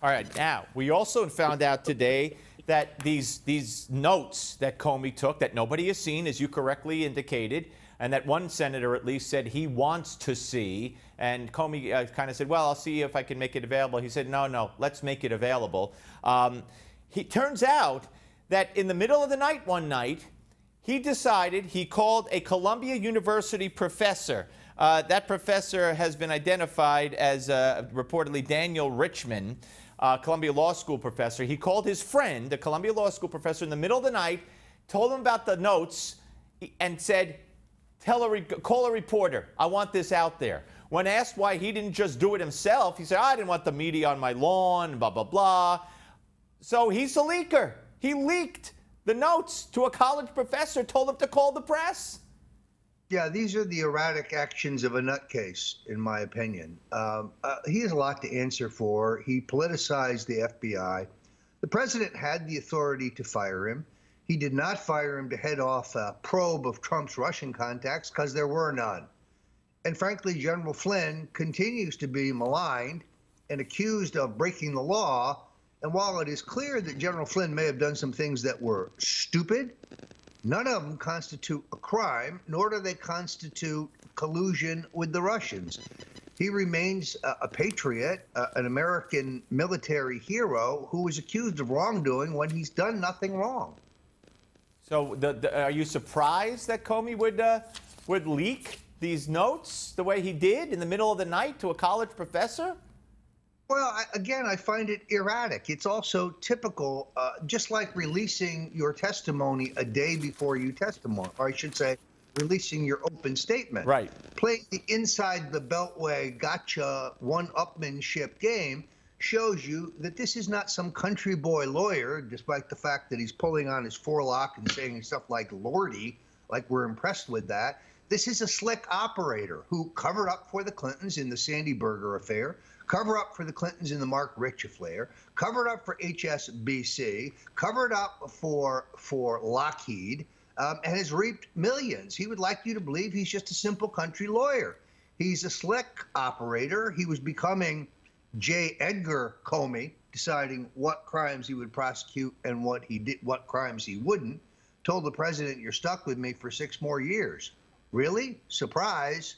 All right, now, we also found out today that these notes that Comey took that nobody has seen, as you correctly indicated, and that one senator at least said he wants to see, and Comey kind of said, well, I'll see if I can make it available. He said, no, let's make it available. He turns out that in the middle of the night one night, he decided he called a Columbia University professor. That professor has been identified as reportedly Daniel Richman, Columbia Law School professor. He called his friend, a Columbia Law School professor, in the middle of the night, told him about the notes, and said, call a reporter. I want this out there. When asked why he didn't just do it himself, he said, I didn't want the media on my lawn, blah, blah, blah. So he's a leaker. He leaked the notes to a college professor, told him to call the press. Yeah, these are the erratic actions of a nutcase, in my opinion. He has a lot to answer for. He politicized the FBI. The president had the authority to fire him. He did not fire him to head off a probe of Trump's Russian contacts because there were none. And frankly, General Flynn continues to be maligned and accused of breaking the law. And while it is clear that General Flynn may have done some things that were stupid, none of them constitute a crime, nor do they constitute collusion with the Russians. He remains a patriot, an American military hero who is accused of wrongdoing when he's done nothing wrong. So are you surprised that Comey would leak these notes the way he did in the middle of the night to a college professor? Well, again, I find it erratic. It's also typical, just like releasing your testimony a day before you testimony, or I should say, releasing your open statement. Right. Playing the inside the beltway gotcha one-upmanship game shows you that this is not some country boy lawyer, despite the fact that he's pulling on his forelock and saying stuff like Lordy, like we're impressed with that. This is a slick operator who covered up for the Clintons in the Sandy Berger affair, covered up for the Clintons in the Mark Rich affair, covered up for HSBC, covered up for Lockheed, and has reaped millions. He would like you to believe he's just a simple country lawyer. He's a slick operator. He was becoming J. Edgar Comey, deciding what crimes he would prosecute and what crimes he wouldn't. Told the president, you're stuck with me for 6 more years. Really? Surprise.